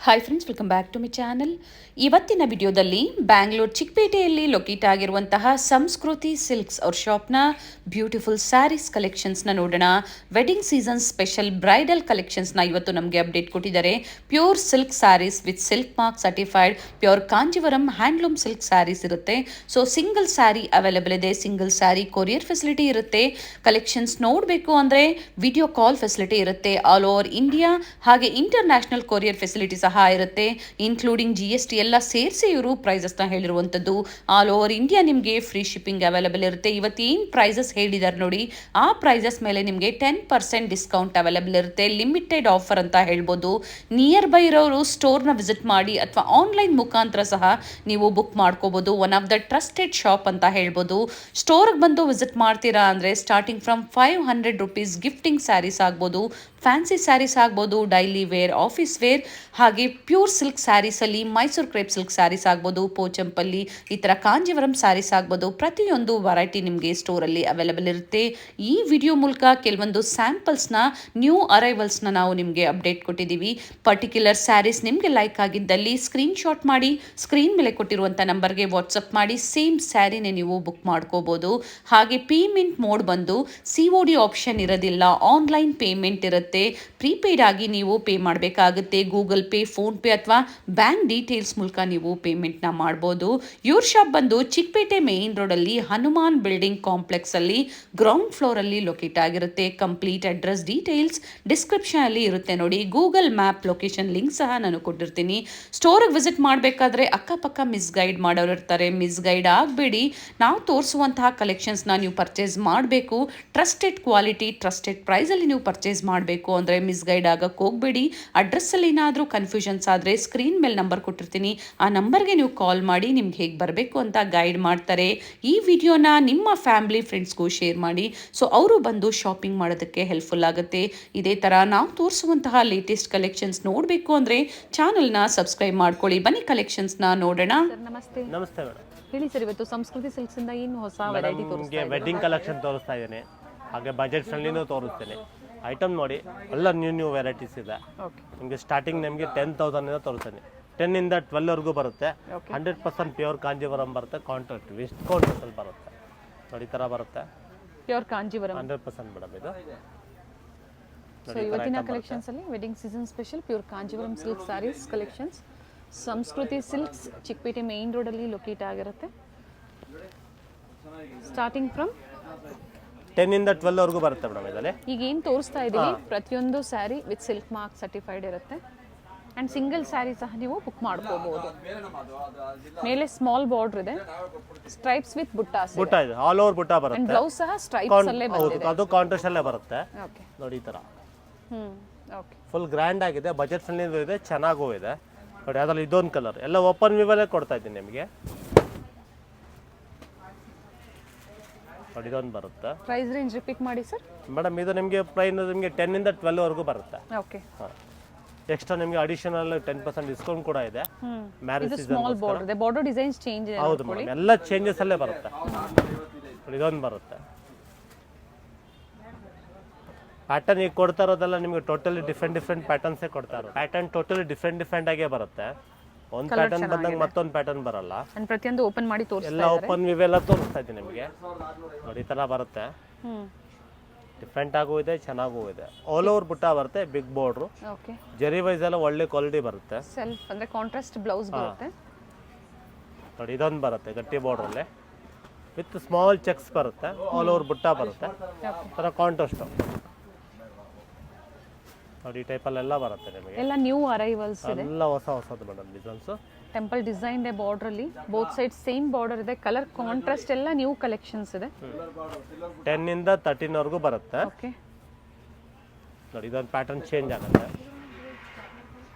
Hi friends, welcome back to my channel. ಇವತ್ತಿನ ವಿಡಿಯೋದಲ್ಲಿ Bangalore ಚಿಕ್ಕಪೇಟೆಯಲ್ಲಿ locate ಆಗಿರುವಂತಹ ಸಂಸ್ಕೃತಿ ಸಿಲ್ಕ್ಸ್ ಅವ್ರ ಶಾಪ್ನ ಬ್ಯೂಟಿಫುಲ್ ಸ್ಯಾರೀಸ್ ಕಲೆಕ್ಷನ್ಸ್ನ ನೋಡೋಣ. ವೆಡ್ಡಿಂಗ್ ಸೀಸನ್ ಸ್ಪೆಷಲ್ ಬ್ರೈಡಲ್ ಕಲೆಕ್ಷನ್ಸ್ನ ಇವತ್ತು ನಮಗೆ ಅಪ್ಡೇಟ್ ಕೊಟ್ಟಿದ್ದಾರೆ. Pure silk saris with silk mark certified pure Kanjeevaram handloom silk saris ಇರುತ್ತೆ. ಸೊ ಸಿಂಗಲ್ ಸ್ಯಾರಿ ಅವೈಲೇಬಲ್ ಇದೆ, ಸಿಂಗಲ್ ಸ್ಯಾರಿ ಕೊರಿಯರ್ ಫೆಸಿಲಿಟಿ ಇರುತ್ತೆ. ಕಲೆಕ್ಷನ್ಸ್ ನೋಡಬೇಕು ಅಂದರೆ ವಿಡಿಯೋ ಕಾಲ್ ಫೆಸಿಲಿಟಿ ಇರುತ್ತೆ. ಆಲ್ ಓವರ್ ಇಂಡಿಯಾ ಹಾಗೆ ಇಂಟರ್ನ್ಯಾಷನಲ್ ಕೊರಿಯರ್ ಫೆಸಿಲಿಟಿ ಸಹ ಇರುತ್ತೆ. ಇನ್ಕ್ಲೂಡಿಂಗ್ GST ಎಲ್ಲ ಸೇರಿಸಿ ಇವರು ಪ್ರೈಸಸ್ನ ಹೇಳಿರುವಂಥದ್ದು. ಆಲ್ ಓವರ್ ಇಂಡಿಯಾ ನಿಮಗೆ ಫ್ರೀ ಶಿಪ್ಪಿಂಗ್ ಅವೈಲೇಬಲ್ ಇರುತ್ತೆ. ಇವತ್ತೇನು ಪ್ರೈಸಸ್ ಹೇಳಿದ್ದಾರೆ ನೋಡಿ, ಆ ಪ್ರೈಸಸ್ ಮೇಲೆ ನಿಮಗೆ 10% ಡಿಸ್ಕೌಂಟ್ ಅವೈಲೇಬಲ್ ಇರುತ್ತೆ. ಲಿಮಿಟೆಡ್ ಆಫರ್ ಅಂತ ಹೇಳ್ಬೋದು. ನಿಯರ್ ಬೈ ಇರೋರು ಸ್ಟೋರ್ನ ವಿಸಿಟ್ ಮಾಡಿ ಅಥವಾ ಆನ್ಲೈನ್ ಮುಖಾಂತರ ಸಹ ನೀವು ಬುಕ್ ಮಾಡ್ಕೋಬೋದು. One of the trusted shop ಅಂತ ಹೇಳ್ಬೋದು. ಸ್ಟೋರ್ಗೆ ಬಂದು ವಿಸಿಟ್ ಮಾಡ್ತೀರಾ ಅಂದರೆ starting from 500 rupees gifting sarees ಆಗ್ಬೋದು, ಫ್ಯಾನ್ಸಿ ಸ್ಯಾರೀಸ್ ಆಗ್ಬೋದು, ಡೈಲಿ ವೇರ್, ಆಫೀಸ್ ವೇರ್, ಹಾಗೆ ಪ್ಯೂರ್ ಸಿಲ್ಕ್ ಸ್ಯಾರೀಸಲ್ಲಿ ಮೈಸೂರು ಕ್ರೇಪ್ ಸಿಲ್ಕ್ ಸ್ಯಾರೀಸ್ ಆಗ್ಬೋದು, ಪೋಚಂಪಲ್ಲಿ, ಈ ಥರ ಕಾಂಜೀವರಂ ಸ್ಯಾರೀಸ್ ಆಗ್ಬೋದು. ಪ್ರತಿಯೊಂದು ವೆರೈಟಿ ನಿಮಗೆ ಸ್ಟೋರಲ್ಲಿ ಅವೈಲೇಬಲ್ ಇರುತ್ತೆ. ಈ ವಿಡಿಯೋ ಮೂಲಕ ಕೆಲವೊಂದು ಸ್ಯಾಂಪಲ್ಸ್ನ ನ್ಯೂ ಅರೈವಲ್ಸ್ನ ನಾವು ನಿಮಗೆ ಅಪ್ಡೇಟ್ ಕೊಟ್ಟಿದ್ದೀವಿ. ಪರ್ಟಿಕ್ಯುಲರ್ ಸ್ಯಾರೀಸ್ ನಿಮಗೆ ಲೈಕ್ ಆಗಿದ್ದಲ್ಲಿ ಸ್ಕ್ರೀನ್ಶಾಟ್ ಮಾಡಿ ಸ್ಕ್ರೀನ್ ಮೇಲೆ ಕೊಟ್ಟಿರುವಂಥ ನಂಬರ್ಗೆ ವಾಟ್ಸಪ್ ಮಾಡಿ ಸೇಮ್ ಸ್ಯಾರಿನೇ ನೀವು ಬುಕ್ ಮಾಡ್ಕೋಬೋದು. ಹಾಗೆ ಪೇಮೆಂಟ್ ಮೋಡ್ ಬಂದು COD ಆಪ್ಷನ್ ಇರೋದಿಲ್ಲ, ಆನ್ಲೈನ್ ಪೇಮೆಂಟ್ ಇರುತ್ತೆ. ಪ್ರೀಪೇಯ್ಡ್ ಆಗಿ ನೀವು ಪೇ ಮಾಡಬೇಕಾಗುತ್ತೆ. ಗೂಗಲ್ ಪೇ, ಫೋನ್ ಪೇ ಅಥವಾ ಬ್ಯಾಂಕ್ ಡೀಟೇಲ್ಸ್ ಮೂಲಕ ನೀವು ಪೇಮೆಂಟ್ನ ಮಾಡ್ಬೋದು. ಇವ್ರ ಶಾಪ್ ಬಂದು ಚಿಕ್ಕಪೇಟೆ ಮೇನ್ ರೋಡಲ್ಲಿ ಹನುಮಾನ್ ಬಿಲ್ಡಿಂಗ್ ಕಾಂಪ್ಲೆಕ್ಸ್ ಅಲ್ಲಿ ಗ್ರೌಂಡ್ ಫ್ಲೋರ್ ಅಲ್ಲಿ ಲೊಕೇಟ್ ಆಗಿರುತ್ತೆ. ಕಂಪ್ಲೀಟ್ ಅಡ್ರೆಸ್ ಡೀಟೇಲ್ಸ್ ಡಿಸ್ಕ್ರಿಪ್ಷನ್ ಅಲ್ಲಿ ಇರುತ್ತೆ ನೋಡಿ. ಗೂಗಲ್ ಮ್ಯಾಪ್ ಲೊಕೇಶನ್ ಲಿಂಕ್ ಸಹ ನಾನು ಕೊಟ್ಟಿರ್ತೀನಿ. ಸ್ಟೋರ್ಗೆ ವಿಸಿಟ್ ಮಾಡಬೇಕಾದ್ರೆ ಅಕ್ಕಪಕ್ಕ ಮಿಸ್ಗೈಡ್ ಮಾಡೋರು ಇರ್ತಾರೆ. ಮಿಸ್ಗೈಡ್ ಆಗಬೇಡಿ. ನಾವು ತೋರಿಸುವಂತಹ ಕಲೆಕ್ಷನ್ಸ್ನ ನೀವು ಪರ್ಚೇಸ್ ಮಾಡಬೇಕು. ಟ್ರಸ್ಟೆಡ್ ಕ್ವಾಲಿಟಿ, ಟ್ರಸ್ಟೆಡ್ ಪ್ರೈಸಲ್ಲಿ ನೀವು ಪರ್ಚೇಸ್ ಮಾಡಬೇಕು ಅಂದರೆ ಮಿಸ್ಗೈಡ್ ಆಗಕ್ಕೆ ಹೋಗಬೇಡಿ. ಅಡ್ರೆಸ್ಸಲ್ಲಿ ಏನಾದರೂ ಕನ್ಫ್ಯೂಷನ್ಸ್ ಆದರೆ ಸ್ಕ್ರೀನ್ ಮೇಲೆ ನಂಬರ್ ಕೊಟ್ಟಿರ್ತೀನಿ, ಆ ನಂಬರ್ಗೆ ನೀವು ಕಾಲ್ ಮಾಡಿ ನಿಮ್ಗೆ ಹೇಗೆ ಬರಬೇಕು ಅಂತ ಗೈಡ್ ಮಾಡ್ತಾರೆ. ಈ ವಿಡಿಯೋನ ನಿಮ್ಮ ಫ್ಯಾಮಿಲಿ ಫ್ರೆಂಡ್ಸ್ಗೂ ಶೇರ್ ಮಾಡಿ, ಸೊ ಅವರು ಬಂದು ಶಾಪಿಂಗ್ ಮಾಡೋದಕ್ಕೆ ಹೆಲ್ಪ್ಫುಲ್ ಆಗುತ್ತೆ. ಇದೇ ಥರ ನಾವು ತೋರಿಸುವಂತಹ ಲೇಟೆಸ್ಟ್ ಕಲೆಕ್ಷನ್ಸ್ ನೋಡಬೇಕು ಅಂದರೆ ಚಾನಲ್ನ ಸಬ್ಸ್ಕ್ರೈಬ್ ಮಾಡ್ಕೊಳ್ಳಿ. ಬನ್ನಿ ಕಲೆಕ್ಷನ್ಸ್ನ ನೋಡೋಣ. ನಮಸ್ತೆ. ನಮಸ್ತೆ ಮೇಡಮ್. ಹೇಳಿ ಸರ್, ಇವತ್ತು ಸಂಸ್ಕೃತಿ ಸಿಲ್ಕ್ಸ್ ಇಂದ ಏನು ಹೊಸ ವೆರೈಟಿ ನಿಮಗೆ ವೆಡ್ಡಿಂಗ್ ಕಲೆಕ್ಷನ್ ತೋರಿಸ್ತಾ ಇದ್ದೇನೆ, ಹಾಗೆ ಬಜೆಟ್ ಫ್ರೆಂಡ್ಲಿನೂ ತೋರಿಸ್ತೇನೆ. ಐಟಮ್ ನೋಡಿ, ಎಲ್ಲ ನ್ಯೂ ವೆರೈಟೀಸ್ ಇದೆ. ನಿಮಗೆ ಸ್ಟಾರ್ಟಿಂಗ್ ನಿಮಗೆ 10,000 ತೋರಿಸ್ತೇನೆ. 10 ಇಂದ 12 ಬರುತ್ತೆ. 100% ಪ್ಯೂರ್ ಕಾಂಜೀವರಂ ಬರುತ್ತೆ. ಕಾಂಟ್ರಾಕ್ಟ್ ವೆಸ್ಟ್ ಕಾಂಟ್ರಾಕ್ಟಲ್ಲಿ ಬರುತ್ತೆ ನೋಡಿ, ಈ ಥರ ಬರುತ್ತೆ. ಪ್ಯೂರ್ ಕಾಂಜೀವರಂ 100% ಮೇಡಮ್ ಇದು. ಸೊ ಇವತ್ತಿನ ಕಲೆಕ್ಷನ್ಸ್ ಅಲ್ಲಿ wedding season special pure Kanjeevaram silk saris collections. Samskruthi silks Chickpet main road ಅಲ್ಲಿ ಲೊಕೇಟ್ ಆಗಿರುತ್ತೆ. ಸ್ಟಾರ್ಟಿಂಗ್ ಫ್ರಮ್ 10 ಇಂದ 12 ಬರುತ್ತೆ ಮೇಡಮ್ ಇದರಲ್ಲಿ. ಈಗ ಏನು ತೋರಿಸ್ತಾ ಇದ್ದೀವಿ ಪ್ರತಿಯೊಂದು sari with silk mark certified ಇರುತ್ತೆ. ಅಂಡ್ ಸಿಂಗಲ್ ಸ್ಯಾರಿ ಸಹ ನೀವು ಬುಕ್ ಮಾಡ್ಕೋಬಹುದು. ಮೇಲೆ ಸ್ಮಾಲ್ ಬಾರ್ಡರ್ ಇದೆ, ಸ್ಟ್ರೈಪ್ಸ್ ವಿತ್ ಬುಟ್ಟಾಸ್ ಇದೆ, ಆಲ್ ಓವರ್ ಬುಟ್ಟ ಬರುತ್ತೆ. ಅಂಡ್ ಬ್ಲೌಸ್ ಸಹ ಸ್ಟ್ರೈಪ್ಸ್ ಅಲ್ಲೇ ಬಂದಿದೆ. ಅದು ಕಾಂಟ್ರಾಸ್ಟ್ ಅಲ್ಲೇ ಬರುತ್ತೆ. ಓಕೆ ನೋಡಿ ಈ ಥರ ಓಕೆ. ಫುಲ್ ಗ್ರ್ಯಾಂಡ್ ಆಗಿದೆ, ಬಜೆಟ್ ಫ್ರೆಂಡ್ಲಿ ಇದೆ, ಚೆನ್ನಾಗೂ ಇದೆ ನೋಡಿ. ಅದರಲ್ಲಿ ಇದೊಂದು ಕಲರ್ ಎಲ್ಲ ಓಪನ್ ವಿವಲ್ಲೇ ಕೊಡ್ತಾ ಇದ್ದೀನಿ ನಿಮಗೆ ನೋಡಿ. ಇದೊಂದು ಬರುತ್ತೆ. ಪ್ರೈಸ್ ರೇಂಜ್ ರಿಪೀಟ್ ಮಾಡಿ ಸರ್. ಮೇಡಮ್ ಇದು ನಿಮಗೆ ಪ್ರೈಸ್ ನಿಮಗೆ 10 ಇಂದ 12 ಬರುತ್ತೆ. ಓಕೆ. ಎಕ್ಸ್ಟ್ರಾ ನಿಮಗೆ ಅಡಿಷನಲ್ 10% ಡಿಸ್ಕೌಂಟ್ ಕೂಡ ಇದೆ. ಮ್ಯಾರೇಜ್ ಇದು ಸ್ಮಾಲ್ ಬಾರ್ಡರ್ ಇದೆ, ಬಾರ್ಡರ್ ಡಿಸೈನ್ಸ್ ಚೇಂಜ್ ಇದೆ. ಹೌದು ಮೇಡಮ್, ಎಲ್ಲ ಚೇಂಜಸ್ ಅಲ್ಲೇ ಬರುತ್ತೆ ನೋಡಿ. ಇದೊಂದು ಬರುತ್ತೆ ಪ್ಯಾಟರ್ನ್. ಈಗ ಕೊಡ್ತಾ ಇರೋದೆಲ್ಲ ನಿಮಗೆ ಟೋಟಲಿ ಡಿಫ್ರೆಂಟ್ ಪ್ಯಾಟರ್ನ್ಸೇ ಕೊಡ್ತಾ ಇರೋದು. ಪ್ಯಾಟರ್ನ್ ಟೋಟಲಿ ಡಿಫ್ರೆಂಟ್ ಆಗೇ ಬರುತ್ತೆ. ಒಂದು ಪ್ಯಾಟರ್ನ್ ಬಂದಂಗೆ ಮತ್ತೊಂದು ಪ್ಯಾಟರ್ನ್ ಬರಲ್ಲ. ಅಂಡ್ ಪ್ರತಿಯೊಂದು ಓಪನ್ ಮಾಡಿ ತೋರಿಸ್ತಾ ಎಲ್ಲ ಓಪನ್ ವಿವೆಲ್ಲ ತೋರಿಸ್ತಾ ಇದ್ದೀನಿ ನಿಮಗೆ ನೋಡಿ. ಈ ಥರ ಬರುತ್ತೆ, ಡಿಫ್ರೆಂಟ್ ಆಗೂ ಇದೆ, ಚೆನ್ನಾಗೂ ಇದೆ. ಆಲ್ ಓವರ್ ಬುಟ್ಟ ಬರುತ್ತೆ, ಬಿಗ್ ಬಾರ್ಡ್ರು. ಓಕೆ. ಜರಿ ವೈಸ್ ಎಲ್ಲ ಒಳ್ಳೆ ಕ್ವಾಲಿಟಿ ಬರುತ್ತೆ. ಸೆಲ್ಫ್ ಅಂದ್ರೆ ಕಾಂಟ್ರಾಸ್ಟ್ ಬ್ಲೌಸ್ ಬರುತ್ತೆ ನೋಡಿ. ಇದೊಂದು ಬರುತ್ತೆ ಗಟ್ಟಿ ಬಾರ್ಡ್ರಲ್ಲೇ ವಿತ್ ಸ್ಮಾಲ್ ಚೆಕ್ಸ್ ಬರುತ್ತೆ. ಆಲ್ ಓವರ್ ಬುಟ್ಟ ಬರುತ್ತೆ, ಥರ ಕಾಂಟ್ರಾಸ್ಟ್ ನೋಡಿ. ಈ ಟೈಪಲ್ಲೆಲ್ಲ ಬರುತ್ತೆ ನಿಮಗೆ. ಎಲ್ಲ ನ್ಯೂ ಅರೈವಲ್ಸ್ ಇದೆ, ಎಲ್ಲ ಹೊಸದು ಮೇಡಮ್ ಡಿಸೈನ್ಸ್. ಟೆಂಪಲ್ ಡಿಸೈನ್ ಇದೆ ಬಾರ್ಡರ್ ಅಲ್ಲಿ. ಬೋತ್ ಸೈಡ್ ಸೇಮ್ ಬಾರ್ಡರ್ ಇದೆ. ಕಲರ್ ಕಾಂಟ್ರಾಸ್ಟ್ ಎಲ್ಲ ನ್ಯೂ ಕಲೆಕ್ಷನ್ಸ್ ಇದೆ. 10 ಇಂದ 13 ಬರುತ್ತೆ. ಓಕೆ ನೋಡಿ. ಇದೊಂದು ಪ್ಯಾಟರ್ನ್ ಚೇಂಜ್ ಆಗುತ್ತೆ.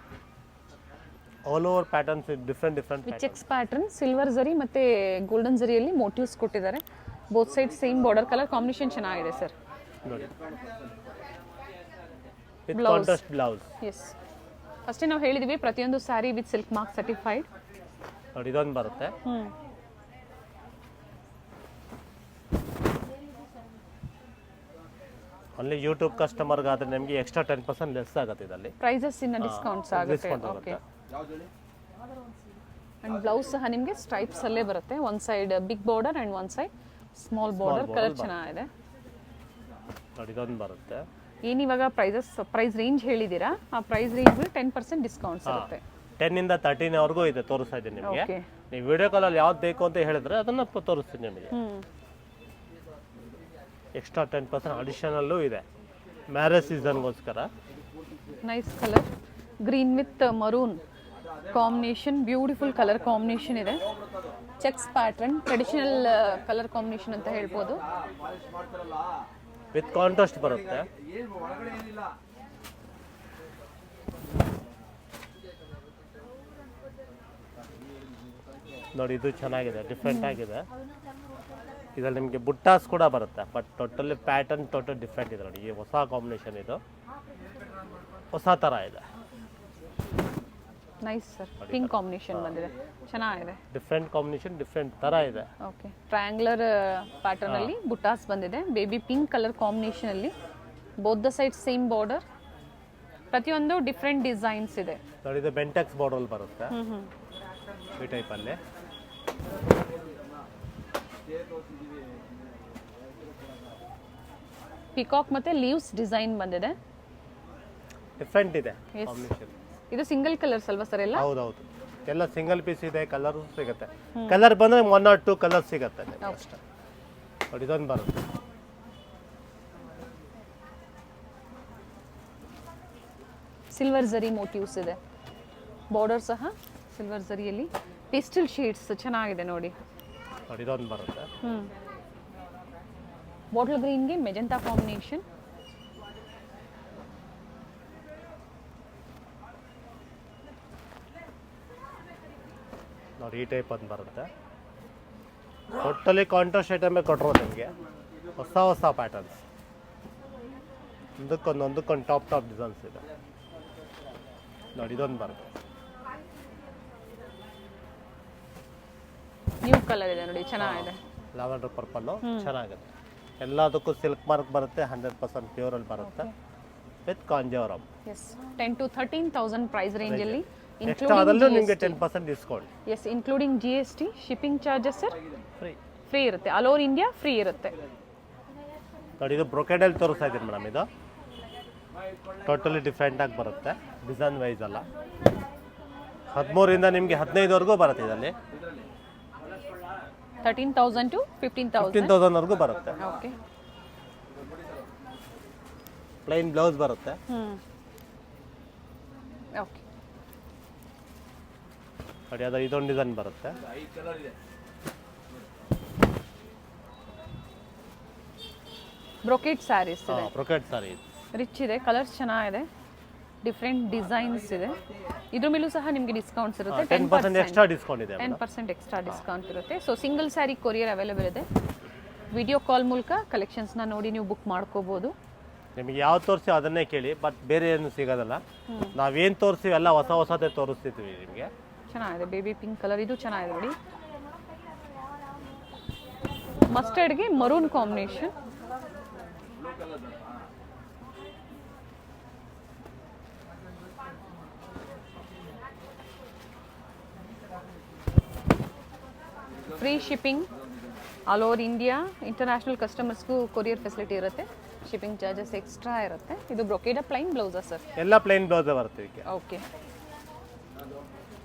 All over patterns different checks pattern, silver zari ಮತ್ತೆ ಗೋಲ್ಡನ್ ಜರಿಯಲ್ಲಿ ಮೋಟಿವ್ಸ್ ಕೊಟ್ಟಿದ್ದಾರೆ. Both side same border. Colour combination ಚೆನ್ನಾಗಿದೆ ಸರ್ ನೋಡಿ. With contrast blouse. Yes, first ನಾವು ಹೇಳಿದ್ವಿ ಪ್ರತಿಯೊಂದು sari with silk mark certified ನೋಡಿ. ಇದೊಂದು ಬರುತ್ತೆ. ಓನ್ಲಿ ಯೂಟ್ಯೂಬ್ ಕಸ್ಟಮರ್ಗೆ ಆದರೆ ನಿಮಗೆ ಎಕ್ಸ್ಟ್ರಾ 10% ಲೆಸ್ ಆಗುತ್ತೆ ಇದರಲ್ಲಿ. ಪ್ರೈಸಸ್ ಇನ್ನ ಡಿಸ್ಕೌಂಟ್ಸ್ ಆಗುತ್ತೆ. ಓಕೆ. ಆ್ಯಂಡ್ ಬ್ಲೌಸ್ ಸಹ ನಿಮಗೆ ಸ್ಟ್ರೈಪ್ಸಲ್ಲೇ ಬರುತ್ತೆ, ಒಂದು ಸೈಡ್ ಬಿಗ್ ಬಾರ್ಡರ್ ಆ್ಯಂಡ್ ಒಂದು ಸೈಡ್ ಸ್ಮಾಲ್ ಬಾರ್ಡರ್. ಕಲರ್ ಚೆನ್ನಾಗಿದೆ ನೋಡಿ, ಇದೊಂದು ಬರುತ್ತೆ. ಏನು ಇವಾಗ ಪ್ರೈಸ್ ರೇಂಜ್ ಹೇಳಿದ್ದೀರಾ, ಆ ಪ್ರೈಸ್ ರೇಂಜ್ 10% ಡಿಸ್ಕೌಂಟ್ಸ್ ಇರುತ್ತೆ. 10 ಇಂದ 13 ಇದೆ ತೋರಿಸ್ತಾ ಇದ್ದೀನಿ ನಿಮಗೆ. ಓಕೆ, ನೀವು ವಿಡಿಯೋ ಕಾಲಲ್ಲಿ ಯಾವ್ದು ಬೇಕು ಅಂತ ಹೇಳಿದ್ರೆ ಅದನ್ನ ತೋರಿಸ್ತೀನಿ ನಿಮಗೆ. ಎಕ್ಸ್ಟ್ರಾ 10% ಅಡಿಷನಲ್ಲೂ ಇದೆ ಮ್ಯಾರೇಜ್ ಸೀಸನ್ಗೋಸ್ಕರ. Nice colour, green with maroon combination, beautiful colour combination ಇದೆ. Checks pattern, traditional colour combination ಅಂತ ಹೇಳ್ಬೋದು. ವಿತ್ ಕಾಂಟ್ರಾಸ್ಟ್ ಬರುತ್ತೆ. ನೋಡಿ, ಇದು ಚೆನ್ನಾಗಿದೆ, ಡಿಫ್ರೆಂಟ್ ಆಗಿದೆ. ಇದ್ರಲ್ಲಿ ನಿಮಗೆ ಬುಟ್ಟಾಸ್ ಕೂಡ ಬರುತ್ತೆ, but totally pattern total different ಇದೆ. ನೋಡಿ, ಈ ಹೊಸ ಕಾಂಬಿನೇಷನ್, ಇದು ಹೊಸ ಥರ ಇದೆ. ನೈಸ್ ಸರ್, ಪಿಂಕ್ ಕಾಂಬಿನೇಷನ್ ಬಂದಿದೆ, ಚೆನ್ನಾಗಿದೆ. ಡಿಫ್ರೆಂಟ್ ಕಾಂಬಿನೇಷನ್, ಡಿಫ್ರೆಂಟ್ ಥರ ಇದೆ. ಓಕೆ, ಟ್ರಯಾಂಗ್ಯುಲರ್ ಪ್ಯಾಟರ್ನ್ ಅಲ್ಲಿ ಬುಟ್ಟಾಸ್ ಬಂದಿದೆ, ಬೇಬಿ ಪಿಂಕ್ ಕಲರ್ ಕಾಂಬಿನೇಷನ್ ಅಲ್ಲಿ. Both the side same border, ಪ್ರತಿಯೊಂದು ಡಿಫ್ರೆಂಟ್ ಡಿಸೈನ್ಸ್ ಇದೆ. ನೋಡಿ, ಇದು ಬೆಂಟೆಕ್ಸ್ ಬಾರ್ಡರ್ ಬರುತ್ತೆ ಈ ಟೈಪಲ್ಲಿ. ಪಿಕಾಕ್ ಮತ್ತೆ ಲೀವ್ಸ್ ಡಿಸೈನ್ ಬಂದಿದೆ, ಡಿಫ್ರೆಂಟ್ ಇದೆ ಕಾಂಬಿನೇಷನ್. ಇದು ಸಿಂಗಲ್ ಕಲರ್ಸ್ ಅಲ್ವಾ ಸರ್ ಎಲ್ಲ? ಹೌದೌದು, ಎಲ್ಲ ಸಿಂಗಲ್ ಪೀಸ್ ಇದೆ, ಕಲರ್ ಸಿಗುತ್ತೆ. ಕಲರ್ ಬಂದ್ರೆ 1 or 2 ಕಲರ್ ಸಿಗುತ್ತೆ ಅಷ್ಟೇ. ನೋಡಿ, ಇದೊಂದು ಬರುತ್ತೆ. ಸಿಲ್ವರ್ ಝರಿ ಮೋಟಿವ್ಸ್ ಇದೆ, ಬಾರ್ಡರ್ ಸಹ ಸಿಲ್ವರ್ ಝರಿಯಲ್ಲಿ. ಪೇಸ್ಟಲ್ ಶೇಡ್ಸ್ ಚೆನ್ನಾಗಿದೆ ನೋಡಿ. ನೋಡಿ, ಇದೊಂದು ಬರುತ್ತೆ. ಬಾಟಲ್ ಗ್ರೀನ್ಗೆ ಮೆಜೆಂಟಾ ಕಾಂಬಿನೇಷನ್. ನೋಡಿ, ಈ ಟೈಪ್ ಒಂದು ಬರುತ್ತೆ. ಟೋಟಲಿ ಕಾಂಟ್ರಾಸ್ಟ್ ಐಟಮೇ ಕೊಟ್ಟಿರೋದು ನಿಮಗೆ. ಹೊಸ ಹೊಸ ಪ್ಯಾಟರ್ನ್ಸ್, ಒಂದಕ್ಕೊಂದು ಟಾಪ್ ಡಿಸೈನ್ಸ್ ಇದೆ. ನೋಡಿ, ಇದೊಂದು ಬರುತ್ತೆ. ನ್ಯೂ ಕಲರ್ ಇದೆ ನೋಡಿ, ಚೆನ್ನಾಗಿದೆ. ಲ್ಯಾವೆಂಡರ್ ಪರ್ಪಲ್ಲು ಚೆನ್ನಾಗಿದೆ. ಎಲ್ಲದಕ್ಕೂ ಸಿಲ್ಕ್ ಮಾರ್ಕ್ ಬರುತ್ತೆ, 100% ಪ್ಯೂರಲ್ಲಿ ಬರುತ್ತೆ, with Kanjeevaram. Yes, 10 to 13,000 price ರೇಂಜಲ್ಲಿ, ಎಕ್ಸ್ಟ್ರಾ ಅದಲ್ಲೂ ನಿಮಗೆ 10% discount. Yes, including GST. Shipping charges sir free ಇರುತ್ತೆ, ಆಲ್ ಓವರ್ ಇಂಡಿಯಾ ಫ್ರೀ ಇರುತ್ತೆ. ನೋಡಿ, ಇದು ಬ್ರೊಕೆಡಲ್ಲಿ ತೋರಿಸ್ತಾ ಇದ್ದೀನಿ ಮೇಡಮ್. ಇದು ಟೋಟಲಿ ಡಿಫ್ರೆಂಟ್ ಆಗಿ ಬರುತ್ತೆ, ಡಿಸೈನ್ ವೈಸ್ ಅಲ್ಲ. 13 ಇಂದ ನಿಮಗೆ 15ವರೆಗೂ ಬರುತ್ತೆ. ಇದರಲ್ಲಿ 13,000 to 15,000 15,000ವರೆಗೂ ಬರುತ್ತೆ. ಓಕೆ, ಪ್ಲೈನ್ ಬ್ಲೌಸ್ ಬರುತ್ತೆ. ಓಕೆ, ನೋಡಿ, ಅದು ಇದೊಂದು ಡಿಸೈನ್ ಬರುತ್ತೆ. ಬ್ರೊಕೆಟ್ ಸ್ಯಾರೀಸ್ ಇದೆ, ಬ್ರೊಕೆಟ್ ಸಾರಿ ರಿಚ್ ಇದೆ, ಕಲರ್ಸ್ ಚೆನ್ನಾಗಿದೆ, ಡಿಫ್ರೆಂಟ್ ಡಿಸೈನ್ಸ್ ಇದೆ. ಇದ್ರ ಮೇಲೂ ಸಹ ನಿಮಗೆ ಡಿಸ್ಕೌಂಟ್ಸ್ ಇರುತ್ತೆ. 10% ಎಕ್ಸ್ಟ್ರಾ ಡಿಸ್ಕೌಂಟ್ ಇದೆ. 10% ಎಕ್ಸ್ಟ್ರಾ ಡಿಸ್ಕೌಂಟ್ ಇರುತ್ತೆ. So single sari courier available ಇದೆ. ವಿಡಿಯೋ ಕಾಲ್ ಮೂಲಕ ಕಲೆಕ್ಷನ್ಸ್ನ ನೋಡಿ ನೀವು ಬುಕ್ ಮಾಡ್ಕೋಬೋದು. ನಿಮಗೆ ಯಾವ ತೋರಿಸಿ ಅದನ್ನೇ ಕೇಳಿ, ಬಟ್ ಬೇರೆ ಏನು ಸಿಗೋದಲ್ಲ. ನಾವೇನು ತೋರಿಸ್ತೀವಿ ಎಲ್ಲ ಹೊಸದೇ ತೋರಿಸ್ತಿದ್ವಿ ನಿಮಗೆ. ಚೆನ್ನಾಗಿದೆ, ಬೇಬಿ ಪಿಂಕ್ ಕಲರ್, ಇದು ಚೆನ್ನಾಗಿದೆ ನೋಡಿ. ಮಸ್ಟರ್ಡ್ಗೆ maroon combination. Free shipping all over India. International ಕಸ್ಟಮರ್ಸ್ಗೂ ಕೊರಿಯರ್ ಫೆಸಿಲಿಟಿ ಇರುತ್ತೆ. ಶಿಪ್ಪಿಂಗ್ ಚಾರ್ಜಸ್ ಎಕ್ಸ್ಟ್ರಾ ಇರುತ್ತೆ. ಇದು ಬ್ರೊಕೇಡ ಪ್ಲೈನ್ ಬ್ಲೌಸಾ ಸರ್? ಎಲ್ಲ ಪ್ಲೈನ್ ಬ್ಲೌಸ್ ಬರುತ್ತೆ ಇದಕ್ಕೆ. Okay,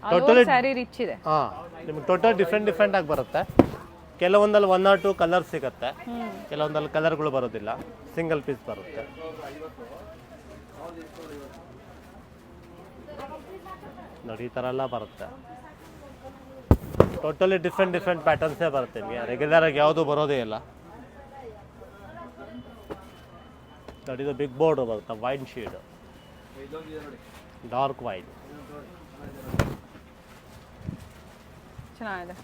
all over sari rich ಇದೆ. ನಿಮಗೆ ಟೋಟಲ್ ಡಿಫ್ರೆಂಟ್ ಆಗಿ ಬರುತ್ತೆ. ಕೆಲವೊಂದಲ್ಲಿ 1 or 2 ಕಲರ್ ಸಿಗುತ್ತೆ, ಕೆಲವೊಂದಲ್ಲಿ ಕಲರ್ಗಳು ಬರೋದಿಲ್ಲ, ಸಿಂಗಲ್ ಪೀಸ್ ಬರುತ್ತೆ. ನೋಡಿ, ಈ ಥರ ಎಲ್ಲ ಬರುತ್ತೆ. ಟೋಟಲಿ ಡಿಫ್ರೆಂಟ್ ಪ್ಯಾಟರ್ನ್ಸೇ ಬರುತ್ತೆ ನಿಮಗೆ. ರೆಗ್ಯುಲರ್ ಆಗಿ ಯಾವುದು ಬರೋದೇ ಇಲ್ಲ. ನೋಡಿ, ಇದು ಬಿಗ್ ಬೋರ್ಡ್ ಬರುತ್ತೆ, ವೈನ್ ಶೇಡ್, ಡಾರ್ಕ್ ವೈನ್. ಚೆನ್ನಾಗಿದೆ.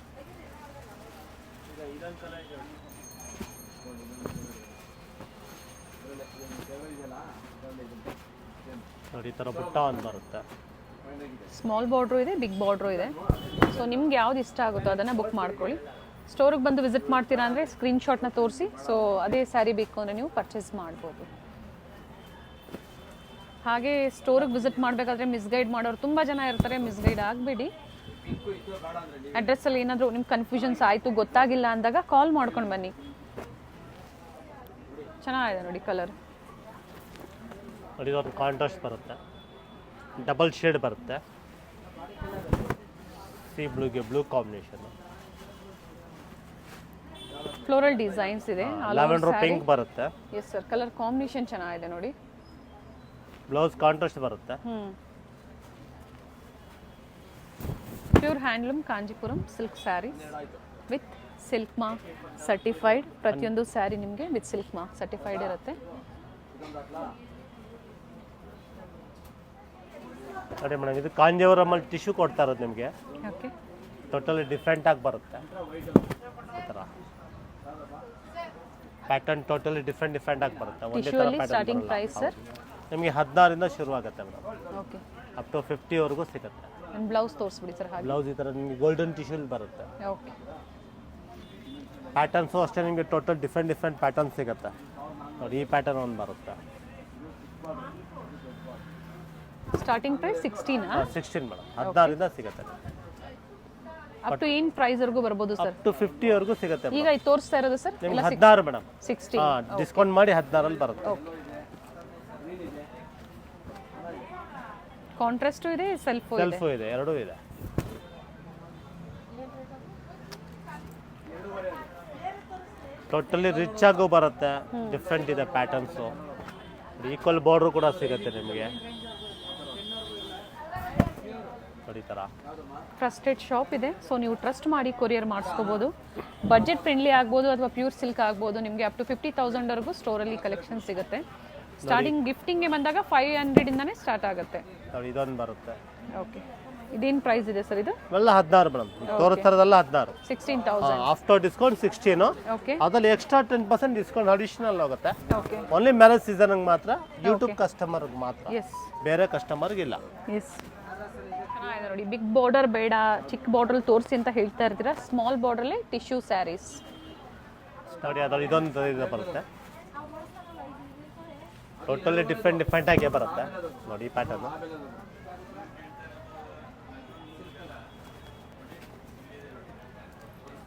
ನೋಡಿ, ಈ ಥರ ಬುಟ್ಟ ಒಂದು ಬರುತ್ತೆ. ಸ್ಮಾಲ್ ಬಾರ್ಡ್ರು ಇದೆ, ಬಿಗ್ ಬಾರ್ಡ್ರು ಇದೆ. ಸೊ ನಿಮ್ಗೆ ಯಾವ್ದು ಇಷ್ಟ ಆಗುತ್ತೋ ಅದನ್ನು ಬುಕ್ ಮಾಡ್ಕೊಳ್ಳಿ. ಸ್ಟೋರಿಗೆ ಬಂದು ವಿಸಿಟ್ ಮಾಡ್ತೀರಾ ಅಂದರೆ ಸ್ಕ್ರೀನ್ಶಾಟ್ನ ತೋರಿಸಿ, ಸೊ ಅದೇ ಸ್ಯಾರಿ ಬೇಕು ಅಂದರೆ ನೀವು ಪರ್ಚೇಸ್ ಮಾಡ್ಬೋದು. ಹಾಗೆ ಸ್ಟೋರಿಗೆ ವಿಸಿಟ್ ಮಾಡಬೇಕಾದ್ರೆ ಮಿಸ್ಗೈಡ್ ಮಾಡೋರು ತುಂಬ ಜನ ಇರ್ತಾರೆ, ಮಿಸ್ಗೈಡ್ ಆಗಬೇಡಿ. ಅಡ್ರೆಸ್ಸಲ್ಲಿ ಏನಾದರೂ ನಿಮ್ಗೆ ಕನ್ಫ್ಯೂಷನ್ಸ್ ಆಯಿತು, ಗೊತ್ತಾಗಿಲ್ಲ ಅಂದಾಗ ಕಾಲ್ ಮಾಡ್ಕೊಂಡು ಬನ್ನಿ. ಚೆನ್ನಾಗಿದೆ ನೋಡಿ ಕಲರ್. ನೋಡಿ ಇದೊಂದು ಕಾಂಟ್ರಾಸ್ಟ್ ಬರುತ್ತೆ, ಡಬಲ್ ಶೇಡ್ ಬರುತ್ತೆ, ಸಿ ಬ್ಲೂಗೆ ಬ್ಲೂ ಕಾಂಬಿನೇಷನ್, ಫ್ಲೋರಲ್ ಡಿಸೈನ್ಸ್ ಇದೆ, ಲ್ಯಾವೆಂಡರ್ ಪಿಂಕ್ ಬರುತ್ತೆ. ಎಸ್ ಸರ್, ಕಲರ್ ಕಾಂಬಿನೇಷನ್ ಚೆನ್ನಾಗಿದೆ ನೋಡಿ. ಬ್ಲೌಸ್ ಕಾಂಟ್ರಾಸ್ಟ್ ಬರುತ್ತೆ. Pure handloom Kanchipuram silk saris with silk mark certified. ಪ್ರತಿಯೊಂದು ಸ್ಯಾರಿ ನಿಮಗೆ ವಿತ್ ಸಿಲ್ಕ್ ಮಾರ್ಕ್ ಸರ್ಟಿಫೈಡ್ ಇರುತ್ತೆ. ನೋಡಿ ಮೇಡಮ್, ಇದು ಕಾಂಜೀವರಮಲ್ಲಿ ಟಿಶ್ಯೂ ಕೊಡ್ತಾ ಇರೋದು ನಿಮಗೆ. ಓಕೆ, ಟೋಟಲಿ ಡಿಫ್ರೆಂಟ್ ಆಗಿ ಬರುತ್ತೆ. ಈ ಥರ ಪ್ಯಾಟರ್ನ್ ಟೋಟಲಿ ಡಿಫ್ರೆಂಟ್ ಆಗಿ ಬರುತ್ತೆ. ಒಂದೇ ಥರ ಟಿಶ್ಯೂಲಿ ಸ್ಟಾರ್ಟಿಂಗ್ ಪ್ರೈಸ್ ಸರ್ ನಿಮಗೆ 16ರಿಂದ ಶುರು ಆಗುತ್ತೆ ಮೇಡಮ್, ಓಕೆ. ಅಪ್ ಟು 50ವರೆಗೂ ಸಿಗುತ್ತೆ. ಆ್ಯಂಡ್ ಬ್ಲೌಸ್ ತೋರಿಸ್ಬಿಡಿ ಸರ್ ಹಾಗೆ. ಬ್ಲೌಸ್ ಈ ಥರ ನಿಮಗೆ ಗೋಲ್ಡನ್ ಟಿಶ್ಯೂಲಿ ಬರುತ್ತೆ. ಓಕೆ, ಪ್ಯಾಟರ್ನ್ಸು ಅಷ್ಟೇ ನಿಮಗೆ ಟೋಟಲ್ ಡಿಫ್ರೆಂಟ್ ಪ್ಯಾಟರ್ನ್ ಸಿಗುತ್ತೆ. ನೋಡಿ ಈ ಪ್ಯಾಟರ್ನ್ ಒಂದು ಬರುತ್ತೆ. ಸ್ಟಾರ್ಟಿಂಗ್ ಪ್ರೈಸ್ 16 16 ಮೇಡಮ್, 16ರಿಂದ ಸಿಗುತ್ತೆ. ಅಪ್ ಟು ಏನು ಪ್ರೈಸ್ವರೆಗೂ ಬರ್ಬೋದು ಸರ್? ಅಪ್ ಟು 50ವರೆಗೂ ಸಿಗುತ್ತೆ ಈಗ ಇದು ತೋರಿಸ್ತಾ ಇರೋದು ಸರ್ ನಿಮ್ಗೆ 16 ಮೇಡಮ್. 16. ಡಿಸ್ಕೌಂಟ್ ಮಾಡಿ 16ರಲ್ಲಿ ಬರುತ್ತೆ. ಓಕೆ, ಕಾಂಟ್ರಾಸ್ಟು ಇದೆ, ಸೆಲ್ಫು ಇದೆ. ಸೆಲ್ಫು ಇದೆ, ಎರಡೂ ಇದೆ. ಟೋಟಲಿ ರಿಚ್ ಆಗು ಬರುತ್ತೆ, ಡಿಫ್ರೆಂಟ್ ಇದೆ ಪ್ಯಾಟರ್ನ್ಸು. ಈಕ್ವಲ್ ಬಾರ್ಡ್ರು ಕೂಡ ಸಿಗುತ್ತೆ ನಿಮಗೆ. ನೋಡಿ ಈ ಥರ ಟ್ರಸ್ಟೆಡ್ ಶಾಪ್ ಇದೆ, ಸೊ ನೀವು ಟ್ರಸ್ಟ್ ಮಾಡಿ ಕೊರಿಯರ್ ಮಾಡಿಸ್ಕೋಬೋದು. ಬಜೆಟ್ ಫ್ರೆಂಡ್ಲಿ ಆಗ್ಬೋದು ಅಥವಾ ಪ್ಯೂರ್ ಸಿಲ್ಕ್ ಆಗ್ಬೋದು. ನಿಮಗೆ ಅಪ್ ಟು 50,000ವರೆಗೂ ಸ್ಟೋರಲ್ಲಿ ಕಲೆಕ್ಷನ್ ಸಿಗುತ್ತೆ. ಸ್ಟಾರ್ಟಿಂಗ್ ಗಿಫ್ಟಿಂಗ್ಗೆ ಬಂದಾಗ 500ಇಂದನೇ ಸ್ಟಾರ್ಟ್ ಆಗುತ್ತೆ. ನೋಡಿ ಇದೊಂದು ಬರುತ್ತೆ. ಓಕೆ, ಇದೇನು ಪ್ರೈಸ್ ಇದೆ ಸರ್? ಇದು ಎಲ್ಲ 16 ಮೇಡಮ್, ತೋರಿಸ್ತಾರದೆಲ್ಲ 16. 16,000. After discount 16. ಓಕೆ, ಅದ್ರಲ್ಲಿ ಎಕ್ಸ್ಟ್ರಾ 10% ಡಿಸ್ಕೌಂಟ್ ಅಡಿಷನಲ್ ಹೋಗುತ್ತೆ. ಓಕೆ, ಓನ್ಲಿ ಮ್ಯಾರೇಜ್ ಸೀಸನ್ಗೆ ಮಾತ್ರ, ಯೂಟ್ಯೂಬ್ ಕಸ್ಟಮರ್ಗೆ ಮಾತ್ರ, ಎಸ್ ಬೇರೆ ಕಸ್ಟಮರ್ಗಿಲ್ಲ. ಎಸ್. ಚೆನ್ನಾಗಿದೆ ನೋಡಿ, ಬಿಗ್ ಬಾರ್ಡರ್ ಬೇಡ, ಚಿಕ್ಕ ಬಾರ್ಡ್ರಲ್ಲಿ ತೋರಿಸಿ ಅಂತ ಹೇಳ್ತಾ ಇರ್ತೀರಾ. ಸ್ಮಾಲ್ ಬಾರ್ಡ್ರಲ್ಲೇ ಟಿಶ್ಯೂ ಸ್ಯಾರೀಸ್. ನೋಡಿ ಅದ್ರಲ್ಲಿ ಇದೊಂದು ಇದು ಬರುತ್ತೆ, ಟೋಟಲಿ ಡಿಫ್ರೆಂಟ್ ಆಗೇ ಬರುತ್ತೆ. ನೋಡಿ ಈ ಪ್ಯಾಟರ್ನ್.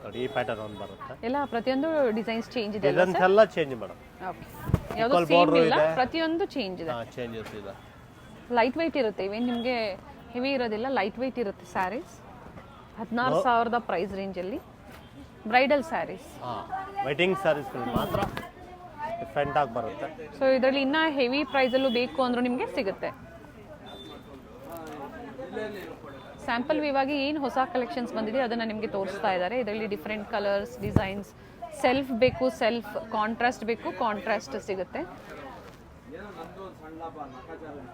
ನೋಡಿ ಈ ಪ್ಯಾಟರ್ನ್ ಒಂದು ಬರುತ್ತೆ. ಎಲ್ಲ ಪ್ರತಿಯೊಂದು ಡಿಸೈನ್ಸ್ ಚೇಂಜ್ ಇದೆ. ಡಿಸೈನ್ಸ್ ಎಲ್ಲ ಚೇಂಜ್ ಮೇಡಮ್. ಓಕೆ, ಯಾವುದು ಸೇಮ್ ಇಲ್ಲ, ಪ್ರತಿಯೊಂದು ಚೇಂಜ್ ಇದೆ. ಚೇಂಜಸ್ ಇದೆ. ಲೈಟ್ ವೆಯ್ಟ್ ಇರುತ್ತೆ, ಇವೇನು ನಿಮಗೆ ಹೆವಿ ಇರೋದಿಲ್ಲ, ಲೈಟ್ ವೆಯ್ಟ್ ಇರುತ್ತೆ ಸ್ಯಾರೀಸ್. 16,000 ಪ್ರೈಸ್ ರೇಂಜಲ್ಲಿ ಬ್ರೈಡಲ್ ಸ್ಯಾರೀಸ್. ವೆಡ್ಡಿಂಗ್ ಸ್ಯಾರೀಸ್ ಮಾತ್ರ ಡಿಫ್ರೆಂಟ್ ಆಗಿ ಬರುತ್ತೆ. ಸೊ ಇದರಲ್ಲಿ ಇನ್ನೂ ಹೆವಿ ಪ್ರೈಸಲ್ಲೂ ಬೇಕು ಅಂದರೂ ನಿಮಗೆ ಸಿಗುತ್ತೆ. ಸ್ಯಾಂಪಲ್ ವಿವಾಗಿ ಏನು ಹೊಸ ಕಲೆಕ್ಷನ್ಸ್ ಬಂದಿದೆ ಅದನ್ನು ನಿಮಗೆ ತೋರಿಸ್ತಾ ಇದ್ದಾರೆ. ಇದರಲ್ಲಿ ಡಿಫ್ರೆಂಟ್ ಕಲರ್ಸ್, ಡಿಸೈನ್ಸ್, ಸೆಲ್ಫ್ ಬೇಕು ಸೆಲ್ಫ್, ಕಾಂಟ್ರಾಸ್ಟ್ ಬೇಕು ಕಾಂಟ್ರಾಸ್ಟ್ ಸಿಗುತ್ತೆ.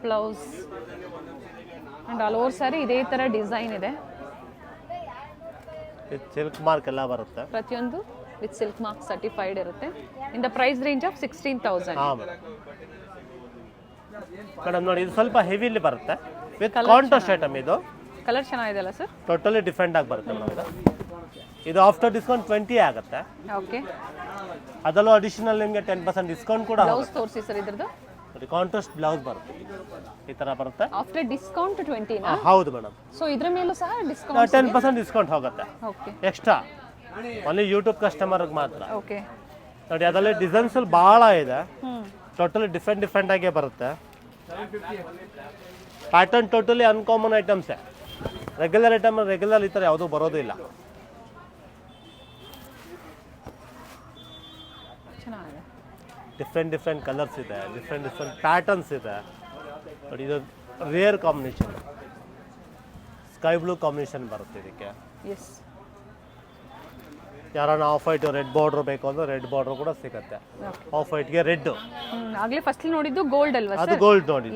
Blouse and all over sari ಇದೇ ಥರ ಡಿಸೈನ್ ಇದೆ. ಸಿಲ್ಕ್ ಮಾರ್ಕ್ ಎಲ್ಲ ಬರುತ್ತೆ. ಪ್ರತಿಯೊಂದು ವಿತ್ ಸಿಲ್ಕ್ ಮಾರ್ಕ್ ಸರ್ಟಿಫೈಡ್ ಇರುತ್ತೆ. In the price range of 16,000. ಹಾಂ ಮೇಡಮ್. ನೋಡಿ ಇದು ಸ್ವಲ್ಪ ಹೆವಿಲಿ ಬರುತ್ತೆ ವಿತ್ ಕಾಂಟ್ರಾಸ್ಟ್ ಐಟಮ್. ಇದು ಕಲರ್ ಚೆನ್ನಾಗಿದೆ ಅಲ್ಲ ಸರ್? ಟೋಟಲಿ ಡಿಫ್ರೆಂಟ್ ಆಗಿ ಬರುತ್ತೆ ಮೇಡಮ್. ಇದು ಆಫ್ಟರ್ ಡಿಸ್ಕೌಂಟ್ 20 ಆಗುತ್ತೆ. ಓಕೆ, ಅದರಲ್ಲೂ ಅಡಿಷನಲ್ ನಿಮಗೆ 10% ಡಿಸ್ಕೌಂಟ್ ಕೂಡ ಬ್ಲೌಸ್ ತೋರಿಸಿ ಸರ್ ಇದ್ರದ್ದು. ನೋಡಿ ಕಾಂಟ್ರಾಸ್ಟ್ ಬ್ಲೌಸ್ ಬರುತ್ತೆ, ಈ ಥರ ಬರುತ್ತೆ. ಆಫ್ಟರ್ ಡಿಸ್ಕೌಂಟ್ 20 ಹೌದು ಮೇಡಮ್. ಸೊ ಇದ್ರ ಮೇಲೂ ಸಹ ಡಿಸ್ಕೌಂಟ್ 10% ಡಿಸ್ಕೌಂಟ್ ಹೋಗುತ್ತೆ ಓಕೆ ಎಕ್ಸ್ಟ್ರಾ, ಓನ್ಲಿ ಯೂಟ್ಯೂಬ್ ಕಸ್ಟಮರ್ಗೆ ಮಾತ್ರ. ಓಕೆ, ನೋಡಿ ಅದರಲ್ಲಿ ಡಿಸೈನ್ಸ್ ಭಾಳ ಇದೆ, ಟೋಟಲಿ ಡಿಫ್ರೆಂಟ್ ಆಗೇ ಬರುತ್ತೆ. ಪ್ಯಾಟರ್ನ್ ಟೋಟಲಿ ಅನ್ಕಾಮನ್ ಐಟಮ್ಸೇ. ರೆಗ್ಯುಲರ್ ಐಟಮ್ ರೆಗ್ಯುಲರ್ ಈ ಥರ ಯಾವುದೂ ಬರೋದು ಇಲ್ಲ. ಚೆನ್ನಾಗಿದೆ. ಡಿಫ್ರೆಂಟ್ ಕಲರ್ಸ್ ಇದೆ, ಡಿಫ್ರೆಂಟ್ ಪ್ಯಾಟರ್ನ್ಸ್ ಇದೆ. ನೋಡಿ ಇದು rare combination, sky blue combination ಬರುತ್ತೆ ಇದಕ್ಕೆ. ಎಸ್, ಯಾರನ್ನ ಆಫ್ ವೈಟ್ ರೆಡ್ ಬಾರ್ಡರ್ ಬೇಕು ಅಂದ್ರೆ ರೆಡ್ ಬಾರ್ಡರ್ ಕೂಡ ಸಿಗುತ್ತೆ. ಆಫ್ ವೈಟ್ಗೆ ರೆಡ್. ಆಗಲೇ ಫಸ್ಟ್ ನೋಡಿದ್ದು ಗೋಲ್ಡ್ ಅಲ್ವಾ ಅದು ಸರ್? ಗೋಲ್ಡ್ ನೋಡಿ,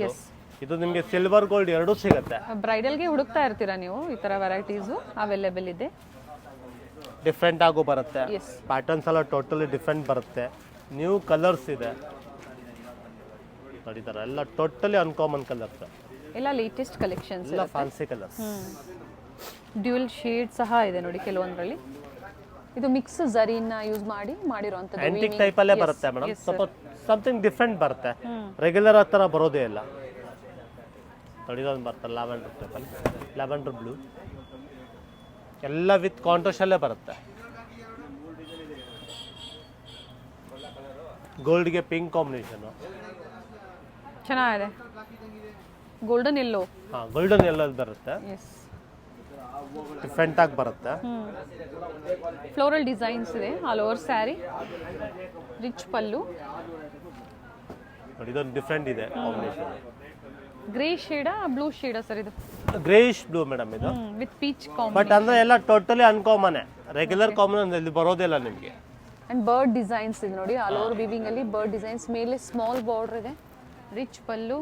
ಇದು ನಿಮಗೆ ಸಿಲ್ವರ್ ಗೋಲ್ಡ್ ಎರಡೂ ಸಿಗುತ್ತೆ. ಬ್ರೈಡಲ್ಗೆ ಹುಡುಕ್ತಾ ಇರ್ತೀರಾ ನೀವು, ಈ ಥರ ವೆರೈಟೀಸು ಅವೈಲೇಬಲ್ ಇದೆ. ಡಿಫ್ರೆಂಟ್ ಆಗು ಬರುತ್ತೆ. ಎಸ್, ಪ್ಯಾಟರ್ನ್ಸ್ ಎಲ್ಲ ಟೋಟಲಿ ಡಿಫ್ರೆಂಟ್ ಬರುತ್ತೆ. ನ್ಯೂ ಕಲರ್ಸ್ ಇದೆ ನೋಡಿ, ಥರ ಎಲ್ಲ ಟೋಟಲಿ ಅನ್ಕಾಮನ್ ಕಲರ್ಸ್, ಎಲ್ಲ ಲೇಟೆಸ್ಟ್ ಕಲೆಕ್ಷನ್ಸ್, ಎಲ್ಲ ಫ್ಯಾನ್ಸಿ ಕಲರ್ಸ್. ಡ್ಯೂಯಲ್ ಶೇಡ್ ಸಹ ಇದೆ ನೋಡಿ ಕೆಲವೊಂದರಲ್ಲಿ. ಇದು ಮಿಕ್ಸ್ ಝರಿನ ಯೂಸ್ ಮಾಡಿ ಮಾಡಿರುವಂಥದ್ದು. ಆಂಟಿಕ್ ಟೈಪ್ ಅಲ್ಲೇ ಬರುತ್ತೆ ಮೇಡಮ್, ಸ್ವಲ್ಪ ಸಮಥಿಂಗ್ ಡಿಫ್ರೆಂಟ್ ಬರುತ್ತೆ, ರೆಗ್ಯುಲರ್ ಆ ಥರ ಬರೋದೇ ಇಲ್ಲ. ನೋಡಿ ಇದೊಂದು ಬರುತ್ತೆ ಲ್ಯಾವೆಂಡರ್ ಟೈಪಲ್, ಲ್ಯಾವೆಂಡರ್ ಬ್ಲೂ, ಎಲ್ಲ ವಿತ್ ಕಾಂಟ್ರಾಸ್ಟಲ್ಲೇ ಬರುತ್ತೆ. ಗೋಲ್ಡ್ಗೆ ಪಿಂಕ್ ಕಾಂಬಿನೇಷನು. ಚೆನ್ನಾಗಿದೆ, ಗೋಲ್ಡನ್ ಎಲ್ಲೋ. ಹಾಂ, ಗೋಲ್ಡನ್ ಎಲ್ಲೋ ಬರುತ್ತೆ, ಎಸ್, ಡಿಫ್ರೆಂಟ್ ಆಗಿ ಬರುತ್ತೆ. ಫ್ಲೋರಲ್ ಡಿಸೈನ್ಸ್ ಇದೆ ಆಲ್ ಓವರ್ ಸ್ಯಾರಿ, ರಿಚ್ ಪಲ್ಲು. ನೋಡಿ ಇದೊಂದು ಡಿಫ್ರೆಂಟ್ ಇದೆ ಕಾಂಬಿನೇಷನ್. ಗ್ರೇ ಶೇಡಾ ಬ್ಲೂ ಶೇಡಾ ಸರ್ ಇದು? ಗ್ರೇಯಿಶ್ ಬ್ಲೂ ಮೇಡಮ್ ಇದು, ವಿತ್ ಪೀಚ್ ಕಾಂಬ್. ಬಟ್ ಅಂದ್ರೆ ಎಲ್ಲ ಟೋಟಲಿ ಅನ್ಕಾಮನ್, ರೆಗ್ಯುಲರ್ ಕಾಮನ್ ಇಲ್ಲಿ ಬರೋದಿಲ್ಲ ನಿಮಗೆ. ಅಂಡ್ ಬರ್ಡ್ ಡಿಸೈನ್ಸ್ ಇದೆ ನೋಡಿ, ಆಲ್ ಓವರ್ ವಿವಿಂಗ್ ಅಲ್ಲಿ ಬರ್ಡ್ ಡಿಸೈನ್ಸ್, ಮೇಲೆ ಸ್ಮಾಲ್ ಬಾರ್ಡರ್ ಇದೆ, ರಿಚ್ ಪಲ್ಲು,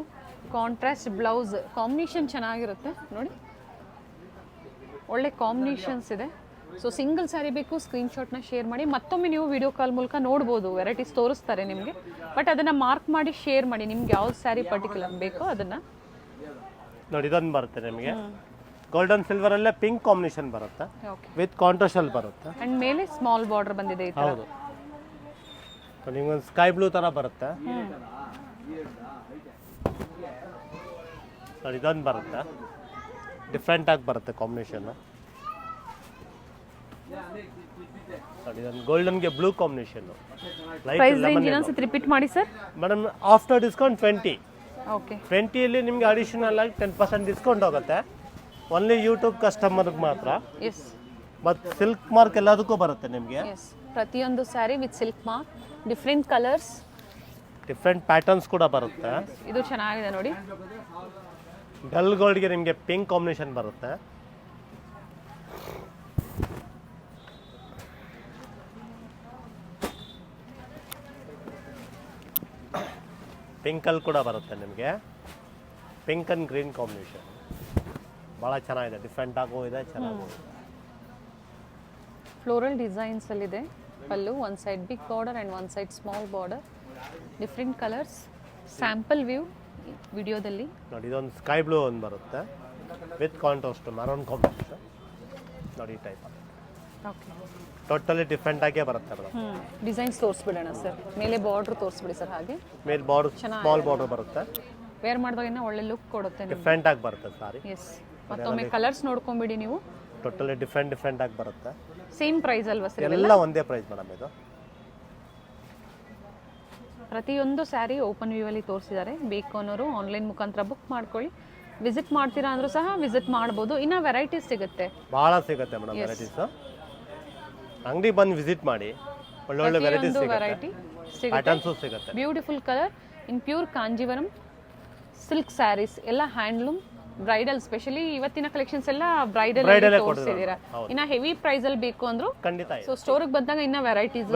ಕಾಂಟ್ರಾಸ್ಟ್ ಬ್ಲೌಸ್. ಕಾಂಬಿನೇಷನ್ ಚೆನ್ನಾಗಿರುತ್ತೆ ನೋಡಿ, ಒಳ್ಳೆ ಕಾಂಬಿನೇಷನ್ಸ್ ಇದೆ. ಸೊ ಸಿಂಗಲ್ ಸ್ಯಾರಿ ಬೇಕು ಸ್ಕ್ರೀನ್ಶಾಟ್ನ ಶೇರ್ ಮಾಡಿ. ಮತ್ತೊಮ್ಮೆ ನೀವು ವಿಡಿಯೋ ಕಾಲ್ ಮೂಲಕ ನೋಡ್ಬೋದು, ವೆರೈಟೀಸ್ ತೋರಿಸ್ತಾರೆ ನಿಮಗೆ, ಬಟ್ ಅದನ್ನು ಮಾರ್ಕ್ ಮಾಡಿ ಶೇರ್ ಮಾಡಿ, ನಿಮ್ಗೆ ಯಾವ ಸ್ಯಾರಿ ಪರ್ಟಿಕ್ಯುಲರ್ ಬೇಕೋ ಅದನ್ನು. ನೋಡಿ ಇದೊಂದು ಬರುತ್ತೆ ನಿಮಗೆ ಗೋಲ್ಡನ್ ಸಿಲ್ವರ್ ಅಲ್ಲೇ ಪಿಂಕ್ ಕಾಂಬಿನೇಷನ್ ಬರುತ್ತೆ, ಓಕೆ, ವಿತ್ ಕಾಂಟ್ರಾಸ್ಟ್ ಅಲ್ಲಿ ಬರುತ್ತೆ. ಅಂಡ್ ಮೇಲೆ ಸ್ಮಾಲ್ ಬಾರ್ಡರ್ ಬಂದಿದೆ ಈ ಥರ. ಹೌದು, ನಿಮ್ಗೊಂದು ಸ್ಕೈ ಬ್ಲೂ ತರ ಬರುತ್ತೆ. ನೋಡಿ ಇದೊಂದು ಬರುತ್ತೆ, ಡಿಫ್ರೆಂಟ್ ಆಗಿ ಬರುತ್ತೆ ಕಾಂಬಿನೇಷನ್. ನೋಡಿ ಇದೊಂದು ಗೋಲ್ಡನ್ಗೆ ಬ್ಲೂ ಕಾಂಬಿನೇಷನ್. ಪ್ರೈಸ್ ರೇಂಜ್ ಇನ್ನೊಂದ್ಸತಿ ರಿಪೀಟ್ ಮಾಡಿ sir. Madam after discount 20. Okay, 20ಯಲ್ಲಿ ನಿಮ್ಗೆ ಅಡಿಷನಲ್ ಆಗಿ 10% ಡಿಸ್ಕೌಂಟ್ ಹೋಗುತ್ತೆ. ಓನ್ಲಿ ಯೂಟ್ಯೂಬ್ ಕಸ್ಟಮರ್ಗೆ ಮಾತ್ರ. ಎಸ್, ಮತ್ತು ಸಿಲ್ಕ್ ಮಾರ್ಕ್ ಎಲ್ಲದಕ್ಕೂ ಬರುತ್ತೆ ನಿಮಗೆ. ಎಸ್, ಪ್ರತಿಯೊಂದು sari with silk mark, different colours, different patterns ಕೂಡ ಬರುತ್ತೆ. ಇದು ಚೆನ್ನಾಗಿದೆ ನೋಡಿ. ಡಲ್ ಗೋಲ್ಡ್ಗೆ ನಿಮಗೆ ಪಿಂಕ್ ಕಾಂಬಿನೇಷನ್ ಬರುತ್ತೆ. ಪಿಂಕಲ್ಲಿ ಕೂಡ ಬರುತ್ತೆ ನಿಮಗೆ, ಪಿಂಕ್ ಆ್ಯಂಡ್ ಗ್ರೀನ್ ಕಾಂಬಿನೇಷನ್ ಭಾಳ ಚೆನ್ನಾಗಿದೆ, ಡಿಫ್ರೆಂಟ್ ಆಗೋ ಇದೆ, ಚೆನ್ನಾಗಿ. ಫ್ಲೋರಲ್ ಡಿಸೈನ್ಸ್ ಅಲ್ಲಿದೆ pallu, one side big border and one side small border, different colours. Sample view ವಿಡಿಯೋದಲ್ಲಿ ನೋಡಿ ಇದೊಂದು ಸ್ಕೈ ಬ್ಲೂ ಒಂದು ಬರುತ್ತೆ ವಿತ್ ಕಾಂಟ್ರಾಸ್ಟ್ ಮರೂನ್ ಕಾಂಬಿನೇಷನ್. ನೋಡಿ ಈ ಟೈಪ್ ಓಕೆ, ಟೋಟಲಿ ಡಿಫ್ರೆಂಟ್ ಆಗೇ ಬರುತ್ತೆ ಮೇಡಮ್. ಡಿಸೈನ್ಸ್ ತೋರಿಸ್ಬಿಡೋಣ ಸರ್. ಮೇಲೆ ಬಾರ್ಡ್ರ್ ತೋರಿಸ್ಬಿಡಿ ಸರ್. ಹಾಗೆ ಮೇಲೆ ಬಾರ್ಡರ್ ಸ್ಮಾಲ್ ಬಾರ್ಡರ್ ಬರುತ್ತೆ, ವೇರ್ ಮಾಡಿದಾಗಿನ ಒಳ್ಳೆ ಲುಕ್ ಕೊಡುತ್ತೆ ನಿಮ್ಗೆ. ಡಿಫ್ರೆಂಟ್ ಆಗಿ ಬರುತ್ತೆ ಸಾರಿ. ಎಸ್, ಮತ್ತೊಮ್ಮೆ ಕಲರ್ಸ್ ನೋಡ್ಕೊಂಬಿಡಿ ನೀವು. ಟೋಟಲಿ ಡಿಫ್ರೆಂಟ್ ಆಗಿ ಬರುತ್ತೆ. ಸೇಮ್ ಪ್ರೈಸ್ ಅಲ್ವಾ ಸರ್? ಎಲ್ಲ ಒಂದೇ ಪ್ರೈಸ್ ಮೇಡಮ್ ಇದು. ಪ್ರತಿಯೊಂದು ಸ್ಯಾರಿ ಓಪನ್ ವ್ಯೂ ಅಲ್ಲಿ ತೋರಿಸಿದ್ದಾರೆ. ಬೇಕು ಅನ್ನೋರು ಆನ್ಲೈನ್ ಮುಖಾಂತರ ಬುಕ್ ಮಾಡ್ಕೊಳ್ಳಿ. ವಿಸಿಟ್ ಮಾಡ್ತೀರಾ ಅಂದ್ರೂ ಸಹ ವಿಸಿಟ್ ಮಾಡ್ಬೋದು. ಇನ್ನು ವೆರೈಟೀಸ್ ಸಿಗುತ್ತೆ, ಭಾಳ ಸಿಗುತ್ತೆ ಮೇಡಮ್ ವೆರೈಟೀಸ್. ಅಂಗಡಿ ಬಂದು ವಿಸಿಟ್ ಮಾಡಿ, ಒಳ್ಳೊಳ್ಳೆ ವೆರೈಟೀಸ್ ವೆರೈಟಿ ಸಿಗುತ್ತೆ, ಪ್ಯಾಟರ್ನ್ಸು ಸಿಗುತ್ತೆ. Beautiful colour in pure Kanjeevaram silk saris, ಎಲ್ಲ ಹ್ಯಾಂಡ್ಲೂಮ್, ಬ್ರೈಡಲ್. ಸ್ಪೆಷಲಿ ಇವತ್ತಿನ ಕಲೆಕ್ಷನ್ಸ್ ಎಲ್ಲ ಬ್ರೈಡಲ್ ತೋರಿಸಿದ್ದೀರಾ. ಇನ್ನ ಹೆವಿ ಪ್ರೈಸ್ ಅಲ್ಲಿ ಬೇಕು ಅಂದ್ರು ಖಂಡಿತ ಸೊ ಸ್ಟೋರ್ಗೆ ಬಂದಾಗ ಇನ್ನ ವೆರೈಟೀಸ್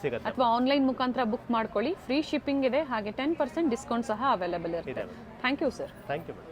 ಸಿಗುತ್ತೆ. ಅಥವಾ ಆನ್ಲೈನ್ ಮುಖಾಂತರ ಬುಕ್ ಮಾಡ್ಕೊಳ್ಳಿ. ಫ್ರೀ ಶಿಪ್ಪಿಂಗ್ ಇದೆ, ಹಾಗೆ 10% ಡಿಸ್ಕೌಂಟ್ ಸಹ ಅವೈಲೇಬಲ್ ಇರುತ್ತೆ. Thank you sir. Thank you madam.